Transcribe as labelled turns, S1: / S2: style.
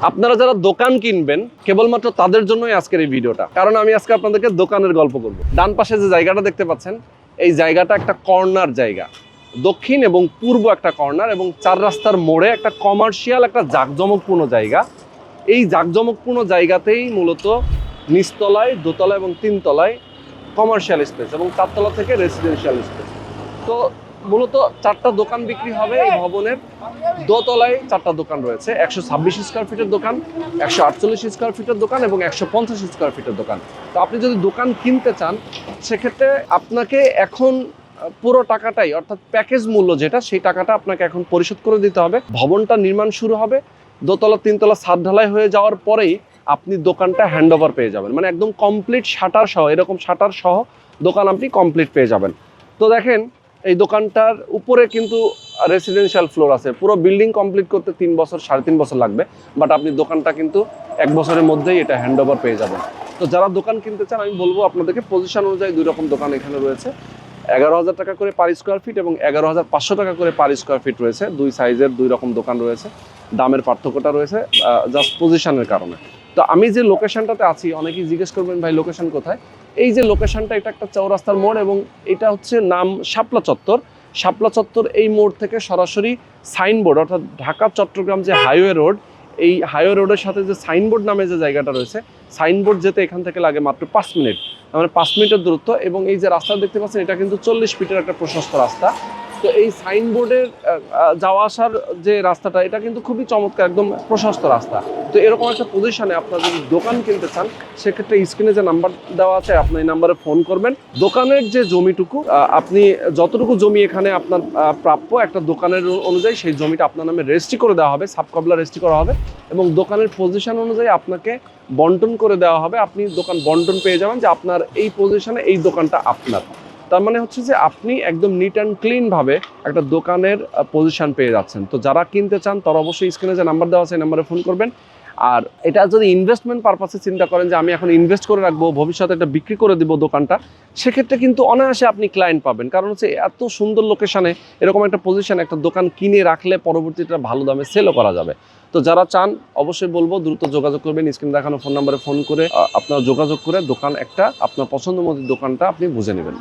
S1: আপনারা যারা দোকান কিনবেন কেবলমাত্র তাদের জন্যই আজকের এই ভিডিওটা, কারণ আমি আজকে আপনাদেরকে দোকানের গল্প করব। ডান পাশে যে জায়গাটা দেখতে পাচ্ছেন, এই জায়গাটা একটা কর্নার জায়গা, দক্ষিণ এবং পূর্ব একটা কর্নার এবং চার রাস্তার মোড়ে একটা কমার্শিয়াল একটা জাঁকজমকপূর্ণ জায়গা। এই জাঁকজমকপূর্ণ জায়গাতেই মূলত নিচতলায়, দোতলা এবং তিনতলায় কমার্শিয়াল স্পেস এবং চারতলা থেকে রেসিডেন্সিয়াল স্পেস। তো মূলত চারটা দোকান বিক্রি হবে এই ভবনের। দোতলায় চারটা দোকান রয়েছে, 126 স্কোয়ার ফিটের দোকান, 148 স্কোয়ার ফিটের দোকান এবং 150 স্কোয়ার ফিটের দোকান। তো আপনি যদি দোকান কিনতে চান সেক্ষেত্রে আপনাকে এখন পুরো টাকাটাই, অর্থাৎ প্যাকেজ মূল্য যেটা, সেই টাকাটা আপনাকে এখন পরিশোধ করে দিতে হবে। ভবনটা নির্মাণ শুরু হবে, দোতলা তিনতলা ছাদ ঢালাই হয়ে যাওয়ার পরেই আপনি দোকানটা হ্যান্ড ওভার পেয়ে যাবেন, মানে একদম কমপ্লিট শাটার সহ, এরকম শাটার সহ দোকান আপনি কমপ্লিট পেয়ে যাবেন। তো দেখেন এই দোকানটার উপরে কিন্তু রেসিডেন্সিয়াল ফ্লোর আছে। পুরো বিল্ডিং কমপ্লিট করতে 3 বছর 3.5 বছর লাগবে, বাট আপনি দোকানটা কিন্তু 1 বছরের মধ্যেই এটা হ্যান্ড ওভার পেয়ে যাবেন। তো যারা দোকান কিনতে চান আমি বলবো আপনাদেরকে পজিশন অনুযায়ী দুই রকম দোকান এখানে রয়েছে। 11,000 টাকা করে পার স্কোয়ার ফিট এবং 11,500 টাকা করে পার স্কোয়ার ফিট রয়েছে। দুই সাইজের দুই রকম দোকান রয়েছে, দামের পার্থক্যটা রয়েছে জাস্ট পজিশনের কারণে। তো আমি যে লোকেশনটাতে আছি, অনেকেই জিজ্ঞেস করবেন ভাই লোকেশন কোথায়। এই যে লোকেশনটা, এটা একটা চৌরাস্তার মোড় এবং এটা হচ্ছে নাম শাপলা চত্বর। শাপলা চত্বর এই মোড় থেকে সরাসরি সাইনবোর্ড, অর্থাৎ ঢাকা চট্টগ্রাম যে হাইওয়ে রোড, এই হাইওয়ে রোডের সাথে যে সাইনবোর্ড নামে যে জায়গাটা রয়েছে, সাইনবোর্ড যেতে এখান থেকে লাগে মাত্র 5 মিনিট, মানে 5 মিনিটের দূরত্ব। এবং এই যে রাস্তা দেখতে পাচ্ছেন, এটা কিন্তু 40 ফিটের একটা প্রশস্ত রাস্তা। তো এই সাইনবোর্ডের যাওয়া আসার যে রাস্তাটা, এটা কিন্তু খুবই চমৎকার, একদম প্রশস্ত রাস্তা। তো এরকম একটা পজিশনে আপনারা যদি দোকান কিনতে চান সেক্ষেত্রে স্ক্রিনে যে নাম্বার দেওয়া আছে আপনি এই নাম্বারে ফোন করবেন। দোকানের যে জমিটুকু, আপনি যতটুকু জমি এখানে আপনার প্রাপ্য একটা দোকানের অনুযায়ী, সেই জমিটা আপনার নামে রেজিস্ট্রি করে দেওয়া হবে, সাবকবলা রেজিস্ট্রি করা হবে এবং দোকানের পজিশন অনুযায়ী আপনাকে বন্টন করে দেওয়া হবে। আপনি দোকান বন্টন পেয়ে যাবেন যে আপনার এই পজিশনে এই দোকানটা আপনার। তার মানে হচ্ছে যে আপনি একদম নিট অ্যান্ড ক্লিন ভাবে একটা দোকানের পজিশন পেয়ে যাচ্ছেন। তো যারা কিনতে চান তারা অবশ্যই স্ক্রিনে যে নাম্বার দেওয়া আছে এই নাম্বারে ফোন করবেন। আর এটা যদি ইনভেস্টমেন্ট পারপাসে চিন্তা করেন যে আমি এখন ইনভেস্ট করে রাখবো, ভবিষ্যতে এটা বিক্রি করে দিব দোকানটা, সেক্ষেত্রে কিন্তু অনায়াসে আপনি ক্লায়েন্ট পাবেন। কারণ হচ্ছে এত সুন্দর লোকেশনে এরকম একটা পজিশন, একটা দোকান কিনে রাখলে পরবর্তীতে ভালো দামে সেলও করা যাবে। তো যারা চান অবশ্যই বলবো দ্রুত যোগাযোগ করবেন, স্ক্রিনে দেখানো ফোন নাম্বারে ফোন করে আপনারা যোগাযোগ করে দোকান একটা আপনার পছন্দ মতো দোকানটা আপনি বুঝে নেবেন।